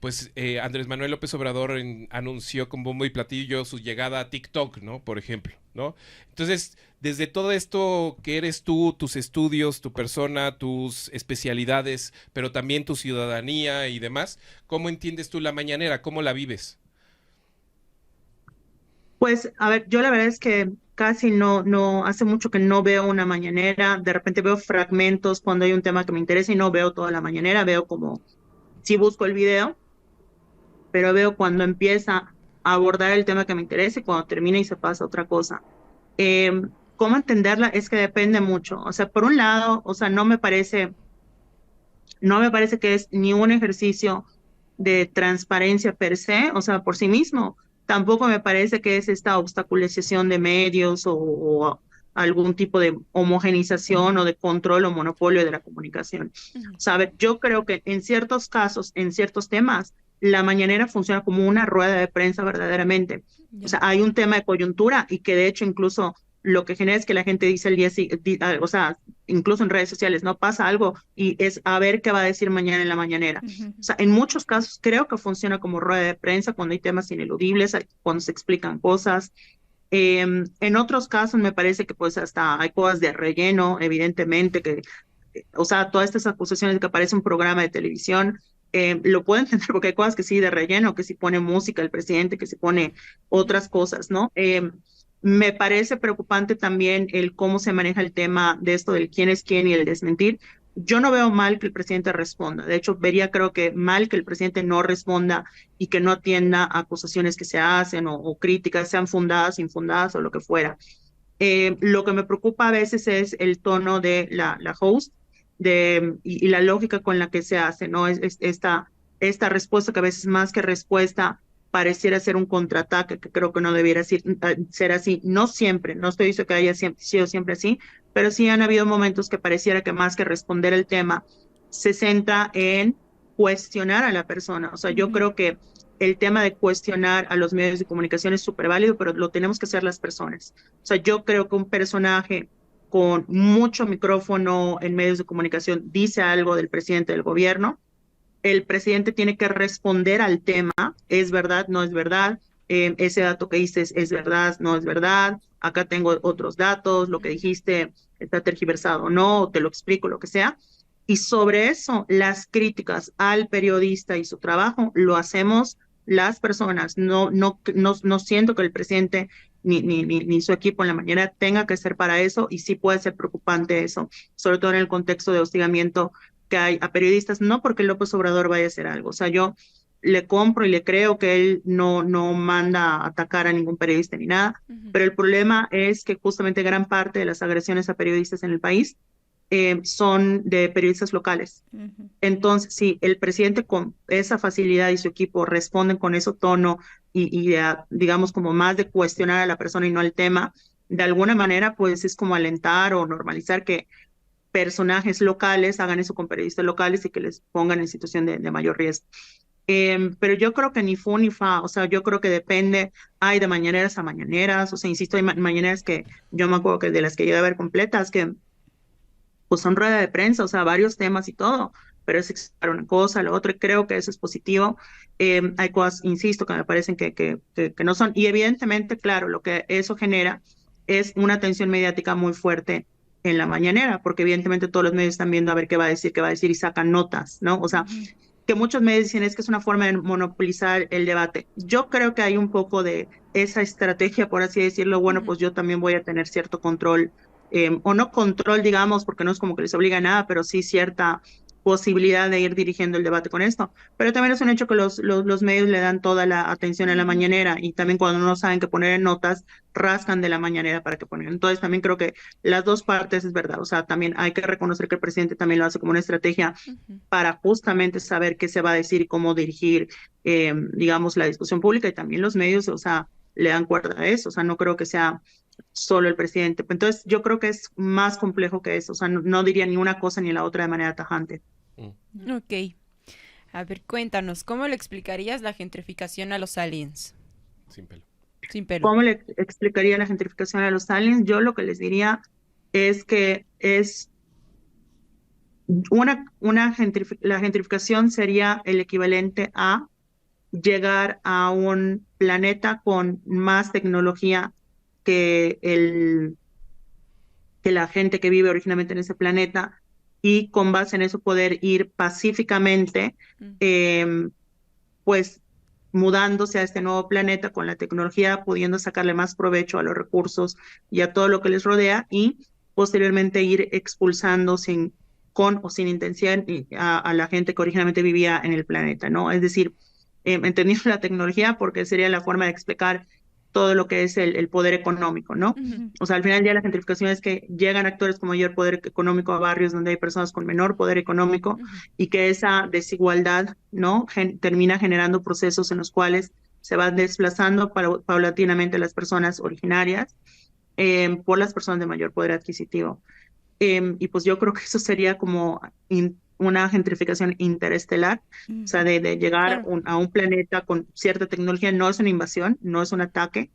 pues Andrés Manuel López Obrador anunció con bombo y platillo su llegada a TikTok, ¿no? Por ejemplo, ¿no? Entonces, desde todo esto que eres tú, tus estudios, tu persona, tus especialidades, pero también tu ciudadanía y demás, ¿cómo entiendes tú la mañanera? ¿Cómo la vives? Pues, a ver, yo la verdad es que casi no, hace mucho que no veo una mañanera, de repente veo fragmentos cuando hay un tema que me interesa y no veo toda la mañanera, veo como, sí busco el video, pero veo cuando empieza a abordar el tema que me interesa y cuando termina y se pasa a otra cosa. Eh, ¿Cómo entenderla? Es que depende mucho. O sea, por un lado, o sea, no me parece que es ni un ejercicio de transparencia per se, o sea, por sí mismo. Tampoco me parece que es esta obstaculización de medios o algún tipo de homogenización o de control o monopolio de la comunicación. O sea, a ver, yo creo que en ciertos casos, en ciertos temas, la mañanera funciona como una rueda de prensa verdaderamente. Ya. O sea, hay un tema de coyuntura y que de hecho incluso lo que genera es que la gente dice el día siguiente, o sea, incluso en redes sociales, no pasa algo y es a ver qué va a decir mañana en la mañanera. O sea, en muchos casos creo que funciona como rueda de prensa cuando hay temas ineludibles, cuando se explican cosas. En otros casos me parece que pues hasta hay cosas de relleno, evidentemente, que, o sea, todas estas acusaciones de que aparece un programa de televisión, lo puedo entender porque hay cosas que sí de relleno, que si pone música el presidente, que si pone otras cosas, ¿no? Me parece preocupante también el cómo se maneja el tema de esto del quién es quién y el desmentir. Yo no veo mal que el presidente responda. De hecho, vería creo que mal que el presidente no responda y que no atienda acusaciones que se hacen o críticas, sean fundadas, infundadas o lo que fuera. Lo que me preocupa a veces es el tono de la host y la lógica con la que se hace, ¿no? Esta respuesta que a veces más que respuesta pareciera ser un contraataque, que creo que no debiera ser así. No siempre, no estoy diciendo que haya sido siempre así, pero sí han habido momentos que pareciera que más que responder el tema, se centra en cuestionar a la persona. O sea, yo creo que el tema de cuestionar a los medios de comunicación es súper válido, pero lo tenemos que hacer las personas. O sea, yo creo que un personaje con mucho micrófono en medios de comunicación dice algo del presidente del gobierno, el presidente tiene que responder al tema, es verdad, no es verdad, ese dato que dices es verdad, no es verdad, acá tengo otros datos, lo que dijiste está tergiversado o no, te lo explico, lo que sea. Y sobre eso, las críticas al periodista y su trabajo lo hacemos las personas. No siento que el presidente ni su equipo en la mañana tenga que ser para eso, y sí puede ser preocupante eso, sobre todo en el contexto de hostigamiento que hay a periodistas, no porque López Obrador vaya a hacer algo. O sea, yo le compro y le creo que él no manda a atacar a ningún periodista ni nada, pero el problema es que justamente gran parte de las agresiones a periodistas en el país son de periodistas locales. Entonces, si el presidente con esa facilidad y su equipo responden con ese tono digamos, como más de cuestionar a la persona y no al tema, de alguna manera, pues es como alentar o normalizar que personajes locales hagan eso con periodistas locales y que les pongan en situación de mayor riesgo. Pero yo creo que ni fu ni fa, o sea, yo creo que depende, hay de mañaneras a mañaneras, o sea, insisto, hay mañaneras que yo me acuerdo que de las que llegué a ver completas, que pues son rueda de prensa, o sea, varios temas y todo, pero es explicar una cosa, la otra, y creo que eso es positivo. Hay cosas, insisto, que me parecen que no son, y evidentemente, claro, lo que eso genera es una atención mediática muy fuerte en la mañanera, porque evidentemente todos los medios están viendo a ver qué va a decir y sacan notas, ¿no? O sea, que muchos medios dicen es que es una forma de monopolizar el debate. Yo creo que hay un poco de esa estrategia, por así decirlo, bueno, pues yo también voy a tener cierto control, o no control, digamos, porque no es como que les obliga a nada, pero sí cierta posibilidad de ir dirigiendo el debate con esto. Pero también es un hecho que los medios le dan toda la atención a la mañanera, y también cuando no saben qué poner en notas, rascan de la mañanera para que pongan. Entonces también creo que las dos partes es verdad. O sea, también hay que reconocer que el presidente también lo hace como una estrategia para justamente saber qué se va a decir y cómo dirigir, digamos, la discusión pública, y también los medios, o sea, le dan cuerda a eso. O sea, no creo que sea solo el presidente. Entonces, yo creo que es más complejo que eso. O sea, no diría ni una cosa ni la otra de manera tajante. Ok. A ver, cuéntanos, ¿cómo le explicarías la gentrificación a los aliens? Sin pelo. Sin pelo. ¿Cómo le explicaría la gentrificación a los aliens? Yo lo que les diría es que es la gentrificación sería el equivalente a llegar a un planeta con más tecnología que que la gente que vive originalmente en ese planeta, y con base en eso poder ir pacíficamente, pues mudándose a este nuevo planeta con la tecnología, pudiendo sacarle más provecho a los recursos y a todo lo que les rodea, y posteriormente ir expulsando con o sin intención a la gente que originalmente vivía en el planeta, ¿no? Es decir, entendiendo la tecnología porque sería la forma de explicar todo lo que es el poder económico, ¿no? O sea, al final del día la gentrificación es que llegan actores con mayor poder económico a barrios donde hay personas con menor poder económico, y que esa desigualdad, ¿no? Termina generando procesos en los cuales se van desplazando paulatinamente las personas originarias por las personas de mayor poder adquisitivo. Y pues yo creo que eso sería como una gentrificación interestelar, o sea, de llegar Claro. a un planeta con cierta tecnología. No es una invasión, no es un ataque.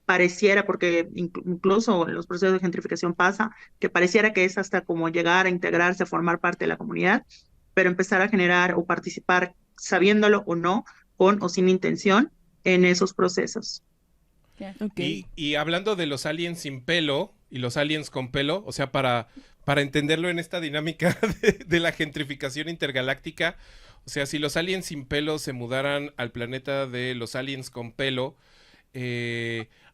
Pareciera, porque incluso en los procesos de gentrificación pasa, que pareciera que es hasta como llegar a integrarse, a formar parte de la comunidad, pero empezar a generar o participar, sabiéndolo o no, con o sin intención, en esos procesos. Ok. Y hablando de los aliens sin pelo y los aliens con pelo, o sea, para entenderlo en esta dinámica de la gentrificación intergaláctica, o sea, si los aliens sin pelo se mudaran al planeta de los aliens con pelo,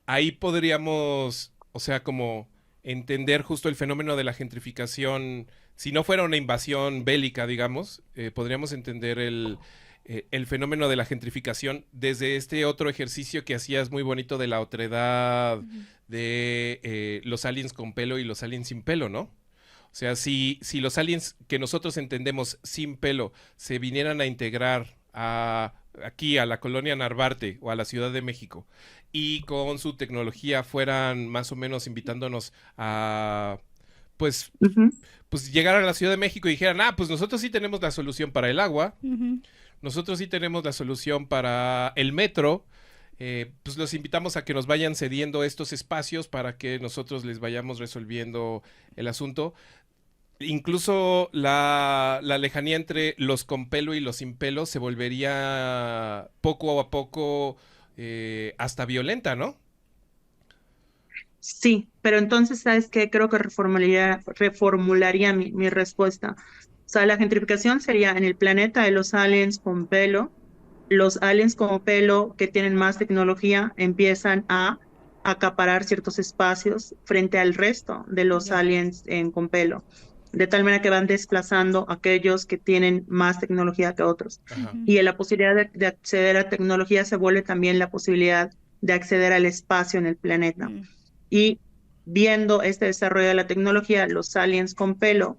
ahí podríamos, o sea, como entender justo el fenómeno de la gentrificación, si no fuera una invasión bélica, digamos, podríamos entender el fenómeno de la gentrificación desde este otro ejercicio que hacías muy bonito de la otredad, de los aliens con pelo y los aliens sin pelo, ¿no? O sea, si los aliens que nosotros entendemos sin pelo se vinieran a integrar aquí a la colonia Narvarte o a la Ciudad de México y con su tecnología fueran más o menos invitándonos a, pues, Ujú. pues llegar a la Ciudad de México y dijeran, pues nosotros sí tenemos la solución para el agua, nosotros sí tenemos la solución para el metro, pues los invitamos a que nos vayan cediendo estos espacios para que nosotros les vayamos resolviendo el asunto. Incluso la lejanía entre los con pelo y los sin pelo se volvería poco a poco hasta violenta, ¿no? Sí, pero entonces, ¿sabes qué? Creo que reformularía mi respuesta. O sea, la gentrificación sería en el planeta de los aliens con pelo. Los aliens con pelo que tienen más tecnología empiezan a acaparar ciertos espacios frente al resto de los Ya. aliens con pelo, de tal manera que van desplazando a aquellos que tienen más tecnología que otros. Ajá. Y en la posibilidad de acceder a tecnología se vuelve también la posibilidad de acceder al espacio en el planeta. Y viendo este desarrollo de la tecnología, los aliens con pelo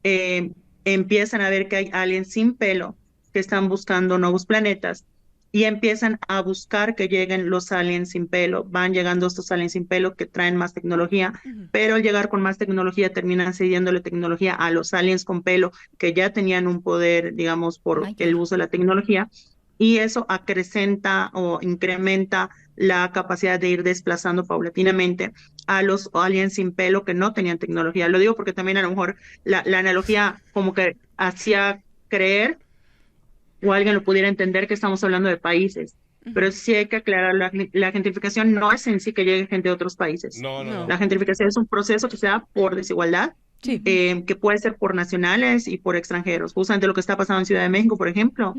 eh, empiezan a ver que hay aliens sin pelo que están buscando nuevos planetas y empiezan a buscar que lleguen los aliens sin pelo. Van llegando estos aliens sin pelo que traen más tecnología, pero al llegar con más tecnología terminan cediéndole tecnología a los aliens con pelo que ya tenían un poder, digamos, por Mayor. el uso de la tecnología, y eso acrecenta o incrementa la capacidad de ir desplazando paulatinamente a los aliens sin pelo que no tenían tecnología. Lo digo porque también a lo mejor la analogía como que hacía creer o alguien lo pudiera entender que estamos hablando de países, pero sí hay que aclarar, la gentrificación no es en sí que llegue gente de otros países. No, no, No. no. La gentrificación es un proceso que se da por desigualdad, Sí. que puede ser por nacionales y por extranjeros. Justamente lo que está pasando en Ciudad de México, por ejemplo,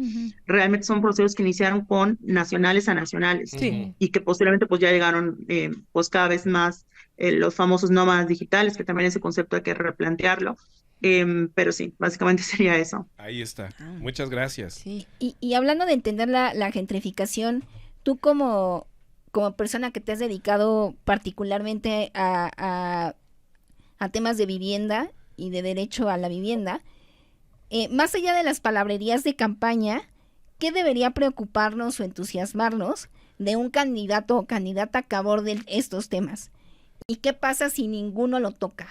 realmente son procesos que iniciaron con nacionales a nacionales Sí. y que posteriormente pues ya llegaron pues cada vez más los famosos nómadas digitales, que también ese concepto hay que replantearlo. Pero sí, básicamente sería eso. Ahí está. Ah. Muchas gracias. Sí. Y hablando de entender la gentrificación, tú como persona que te has dedicado particularmente a temas de vivienda y de derecho a la vivienda, más allá de las palabrerías de campaña, ¿qué debería preocuparnos o entusiasmarnos de un candidato o candidata que aborde estos temas? ¿Y qué pasa si ninguno lo toca?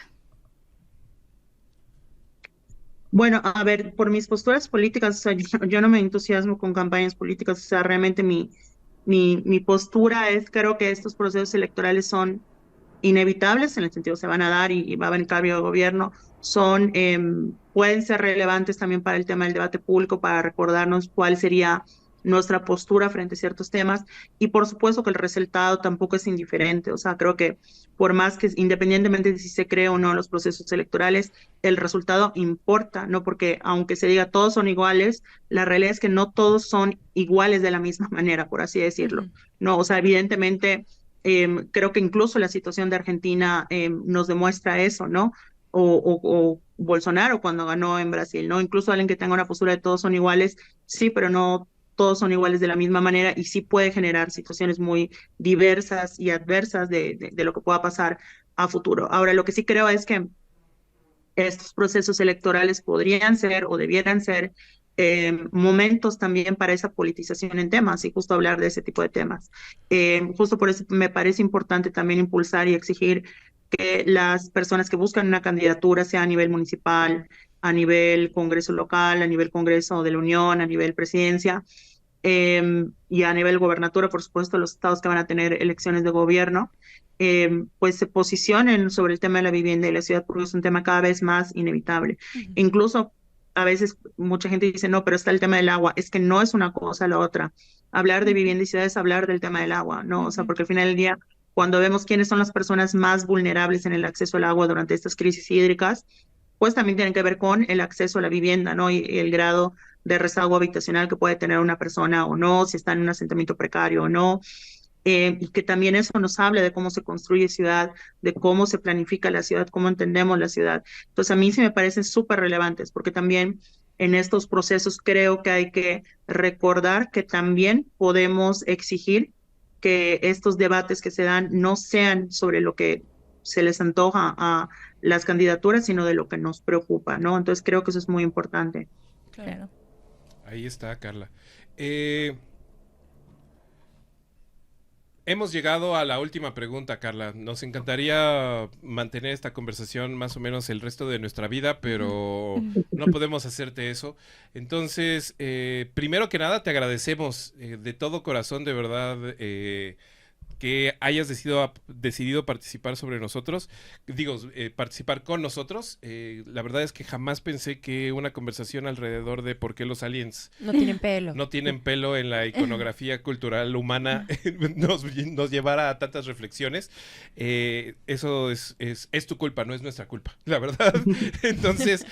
Bueno, a ver, por mis posturas políticas, o sea, yo no me entusiasmo con campañas políticas, o sea, realmente mi postura es, creo que estos procesos electorales son inevitables, en el sentido se van a dar y va a haber cambio de gobierno, pueden ser relevantes también para el tema del debate público, para recordarnos cuál sería nuestra postura frente a ciertos temas, y por supuesto que el resultado tampoco es indiferente. O sea, creo que por más que independientemente de si se cree o no en los procesos electorales, el resultado importa, ¿no? Porque aunque se diga todos son iguales, la realidad es que no todos son iguales de la misma manera, por así decirlo, ¿no? O sea, evidentemente creo que incluso la situación de Argentina nos demuestra eso, ¿no? O Bolsonaro cuando ganó en Brasil, ¿no? Incluso alguien que tenga una postura de todos son iguales, sí, pero no todos son iguales de la misma manera, y sí puede generar situaciones muy diversas y adversas de lo que pueda pasar a futuro. Ahora, lo que sí creo es que estos procesos electorales podrían ser o debieran ser momentos también para esa politización en temas y justo hablar de ese tipo de temas. Justo por eso me parece importante también impulsar y exigir que las personas que buscan una candidatura, sea a nivel municipal, a nivel Congreso local, a nivel Congreso de la Unión, a nivel presidencia, y a nivel gobernatura, por supuesto, los estados que van a tener elecciones de gobierno, pues se posicionen sobre el tema de la vivienda y la ciudad, porque es un tema cada vez más inevitable. Incluso a veces mucha gente dice, no, pero está el tema del agua. Es que no es una cosa la otra. Hablar de vivienda y ciudad es hablar del tema del agua, ¿no? O sea, porque al final del día, cuando vemos quiénes son las personas más vulnerables en el acceso al agua durante estas crisis hídricas, pues también tienen que ver con el acceso a la vivienda, ¿no? Y el grado de rezago habitacional que puede tener una persona o no, si está en un asentamiento precario o no. Y que también eso nos habla de cómo se construye ciudad, de cómo se planifica la ciudad, cómo entendemos la ciudad. Entonces a mí sí me parecen súper relevantes, porque también en estos procesos creo que hay que recordar que también podemos exigir que estos debates que se dan no sean sobre lo que se les antoja a las candidaturas, sino de lo que nos preocupa, ¿no? Entonces creo que eso es muy importante. Claro. Ahí está, Carla. Hemos llegado a la última pregunta, Carla. Nos encantaría mantener esta conversación más o menos el resto de nuestra vida, pero no podemos hacerte eso. Entonces, primero que nada, te agradecemos de todo corazón, de verdad, que hayas decidido participar sobre nosotros, participar con nosotros. La verdad es que jamás pensé que una conversación alrededor de por qué los aliens No tienen pelo. no tienen pelo en la iconografía cultural humana nos llevara a tantas reflexiones. Eso es tu culpa, no es nuestra culpa, la verdad. Entonces,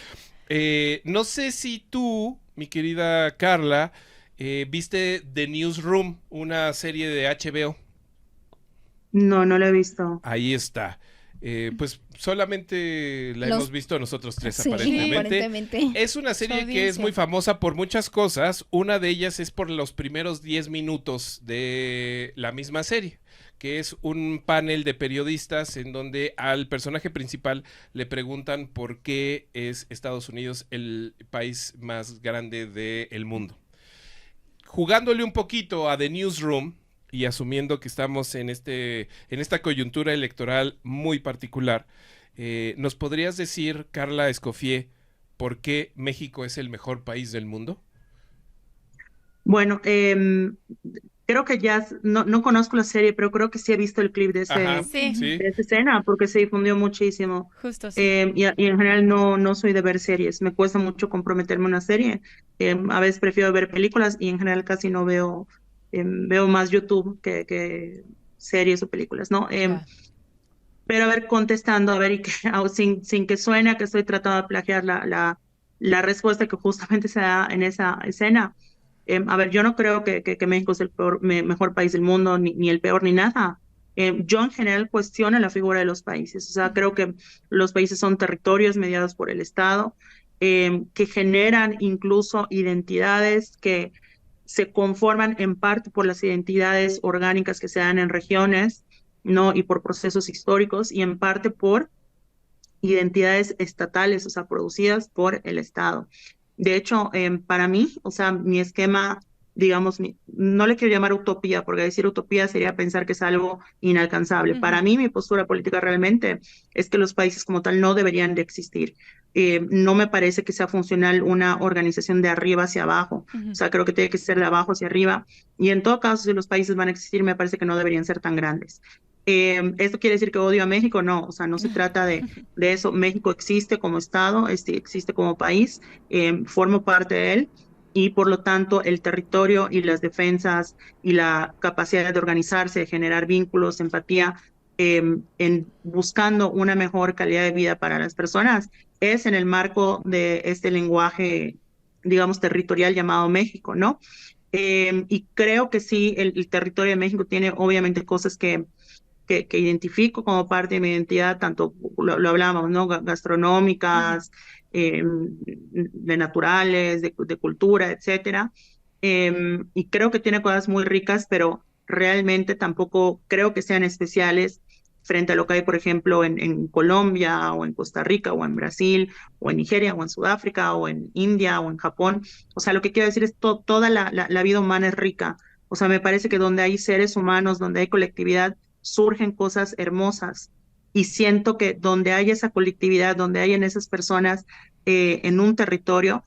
no sé si tú, mi querida Carla, viste The Newsroom, una serie de HBO. No, no lo he visto. Ahí está. Pues solamente la hemos visto nosotros tres, Sí, aparentemente. Es una serie que es muy famosa por muchas cosas. Una de ellas es por los primeros 10 minutos de la misma serie, que es un panel de periodistas en donde al personaje principal le preguntan por qué es Estados Unidos el país más grande del mundo. Jugándole un poquito a The Newsroom, y asumiendo que estamos en esta coyuntura electoral muy particular, ¿nos podrías decir, Carla Escoffier, por qué México es el mejor país del mundo? Bueno, creo que ya, no conozco la serie, pero creo que sí he visto el clip de Ajá, Sí. de esa escena, porque se difundió muchísimo. Justo sí. Y en general no soy de ver series, me cuesta mucho comprometerme a una serie. A veces prefiero ver películas y en general casi no veo, veo más YouTube que series o películas, ¿no? Ya. Pero a ver, contestando, a ver, y que, sin que suene a que estoy tratando de plagiar la respuesta que justamente se da en esa escena. A ver, yo no creo que México es el mejor país del mundo, ni el peor, ni nada. Yo en general cuestiono la figura de los países. O sea, creo que los países son territorios mediados por el Estado, que generan incluso identidades que se conforman en parte por las identidades orgánicas que se dan en regiones, ¿no? Y por procesos históricos, y en parte por identidades estatales, o sea, producidas por el Estado. De hecho, para mí, o sea, mi esquema, digamos, no le quiero llamar utopía, porque decir utopía sería pensar que es algo inalcanzable. Para mí, mi postura política realmente es que los países como tal no deberían de existir. No me parece que sea funcional una organización de arriba hacia abajo. O sea, creo que tiene que ser de abajo hacia arriba. Y en todo caso, si los países van a existir, me parece que no deberían ser tan grandes. ¿Esto quiere decir que odio a México? No, o sea, no se trata de eso. México existe como Estado, existe como país, formo parte de él, y por lo tanto el territorio y las defensas y la capacidad de organizarse, de generar vínculos, empatía, en buscando una mejor calidad de vida para las personas, es en el marco de este lenguaje, digamos, territorial llamado México, ¿no? Y creo que sí, el territorio de México tiene obviamente cosas que identifico como parte de mi identidad, tanto lo hablábamos, ¿no? Gastronómicas, de naturales, de cultura, etcétera. Y creo que tiene cosas muy ricas, pero realmente tampoco creo que sean especiales frente a lo que hay, por ejemplo, en Colombia, o en Costa Rica, o en Brasil, o en Nigeria, o en Sudáfrica, o en India, o en Japón. O sea, lo que quiero decir es toda la vida humana es rica. O sea, me parece que donde hay seres humanos, donde hay colectividad, surgen cosas hermosas, y siento que donde hay esa colectividad, donde hay en esas personas en un territorio,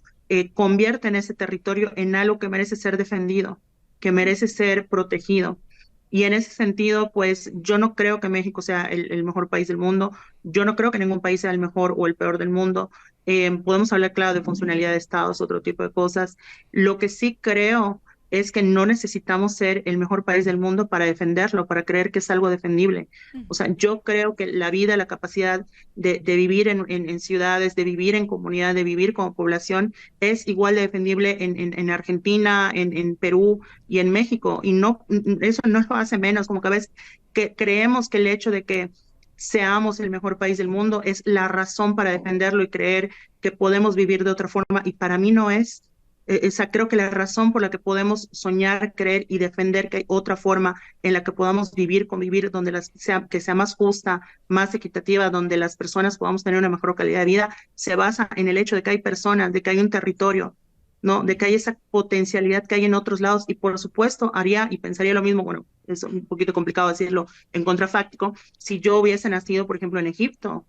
convierten ese territorio en algo que merece ser defendido, que merece ser protegido. Y en ese sentido, pues yo no creo que México sea el mejor país del mundo, yo no creo que ningún país sea el mejor o el peor del mundo. Podemos hablar, claro, de funcionalidad de estados, otro tipo de cosas. Lo que sí creo es que no necesitamos ser el mejor país del mundo para defenderlo, para creer que es algo defendible. O sea, yo creo que la vida, la capacidad de vivir en ciudades, de vivir en comunidad, de vivir como población, es igual de defendible en Argentina, en Perú y en México. Y no, eso no lo hace menos, como que a veces que creemos que el hecho de que seamos el mejor país del mundo es la razón para defenderlo y creer que podemos vivir de otra forma, y para mí no es. Esa creo que la razón por la que podemos soñar, creer y defender que hay otra forma en la que podamos vivir, convivir, donde que sea más justa, más equitativa, donde las personas podamos tener una mejor calidad de vida, se basa en el hecho de que hay personas, de que hay un territorio, ¿no? De que hay esa potencialidad que hay en otros lados. Y por supuesto haría y pensaría lo mismo, bueno, es un poquito complicado decirlo en contrafáctico, si yo hubiese nacido, por ejemplo, en Egipto,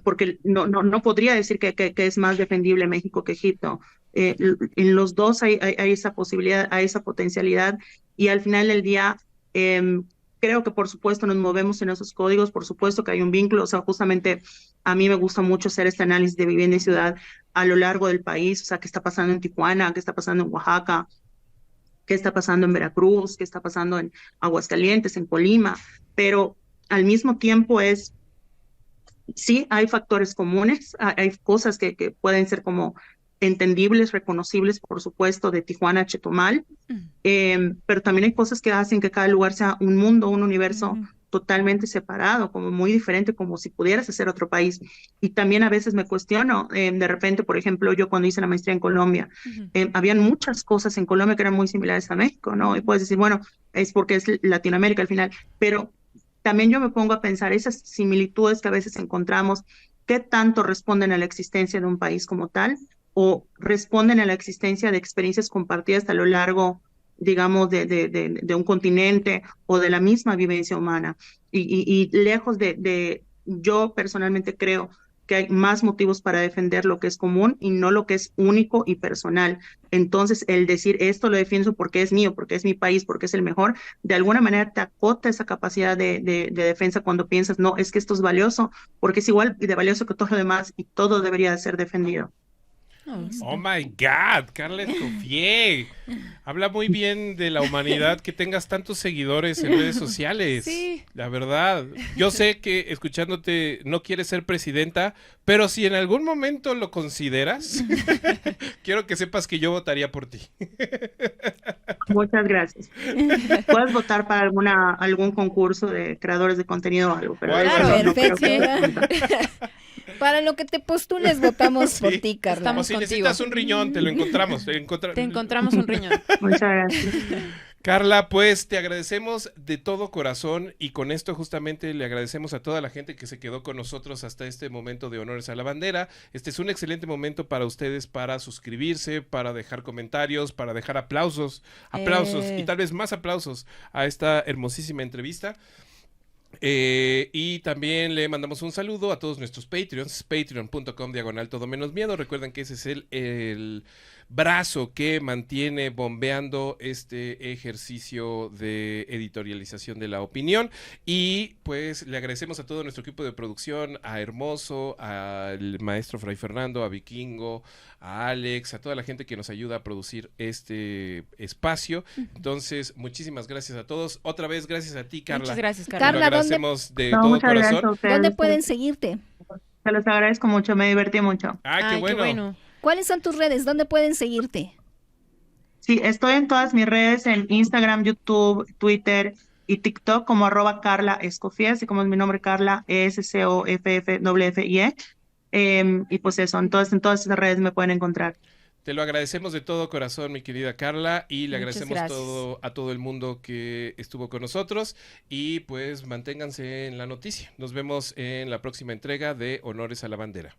porque no podría decir que es más defendible México que Egipto. En los dos hay esa posibilidad, hay esa potencialidad, y al final del día creo que por supuesto nos movemos en esos códigos, por supuesto que hay un vínculo. O sea, justamente a mí me gusta mucho hacer este análisis de vivienda y ciudad a lo largo del país. O sea, qué está pasando en Tijuana, qué está pasando en Oaxaca, qué está pasando en Veracruz, qué está pasando en Aguascalientes, en Colima, pero al mismo tiempo sí, hay factores comunes, hay cosas que pueden ser como entendibles, reconocibles, por supuesto, de Tijuana a Chetumal, pero también hay cosas que hacen que cada lugar sea un mundo, un universo totalmente separado, como muy diferente, como si pudieras hacer otro país. Y también a veces me cuestiono, de repente, por ejemplo, yo cuando hice la maestría en Colombia, habían muchas cosas en Colombia que eran muy similares a México, ¿no? Y puedes decir, bueno, es porque es Latinoamérica al final, pero también yo me pongo a pensar esas similitudes que a veces encontramos, ¿qué tanto responden a la existencia de un país como tal o responden a la existencia de experiencias compartidas a lo largo, digamos, de un continente o de la misma vivencia humana? Y lejos yo personalmente creo que hay más motivos para defender lo que es común y no lo que es único y personal. Entonces, el decir esto lo defiendo porque es mío, porque es mi país, porque es el mejor, de alguna manera te acota esa capacidad de defensa cuando piensas, no, es que esto es valioso, porque es igual de valioso que todo lo demás y todo debería de ser defendido. Oh my God, Carla Escoffier. Habla muy bien de la humanidad que tengas tantos seguidores en redes sociales. Sí. La verdad. Yo sé que escuchándote no quieres ser presidenta, pero si en algún momento lo consideras, quiero que sepas que yo votaría por ti. Muchas gracias. Puedes votar para algún concurso de creadores de contenido o algo, pero Claro, no creo perfecto. Para lo que te postules, votamos por ti, Carla. Estamos O si contigo. necesitas un riñón, te lo encontramos. Te encontramos un riñón. Muchas gracias. Carla, pues te agradecemos de todo corazón, y con esto justamente le agradecemos a toda la gente que se quedó con nosotros hasta este momento de Honores a la Bandera. Este es un excelente momento para ustedes para suscribirse, para dejar comentarios, para dejar aplausos y tal vez más aplausos a esta hermosísima entrevista. Y también le mandamos un saludo a todos nuestros Patreons, patreon.com/todo menos miedo. Recuerden que ese es el brazo que mantiene bombeando este ejercicio de editorialización de la opinión. Y pues le agradecemos a todo nuestro equipo de producción, a Hermoso, al maestro Fray Fernando, a Vikingo, a Alex, a toda la gente que nos ayuda a producir este espacio. Entonces, muchísimas gracias a todos. Otra vez, gracias a ti, Carla. Muchas gracias, Te lo Carla. Carla, agradecemos de No, todo muchas gracias corazón. a ustedes. ¿Dónde pueden seguirte? Se los agradezco mucho, me divertí mucho. Ah, qué bueno. ¿Cuáles son tus redes? ¿Dónde pueden seguirte? Sí, estoy en todas mis redes, en Instagram, YouTube, Twitter y TikTok como @Carla Escoffier, así como es mi nombre, Carla, ESCOFFWFIE. Y pues eso, entonces en todas esas redes me pueden encontrar. Te lo agradecemos de todo corazón, mi querida Carla, y le Muchas agradecemos gracias. a todo el mundo que estuvo con nosotros, y pues manténganse en la noticia. Nos vemos en la próxima entrega de Honores a la Bandera.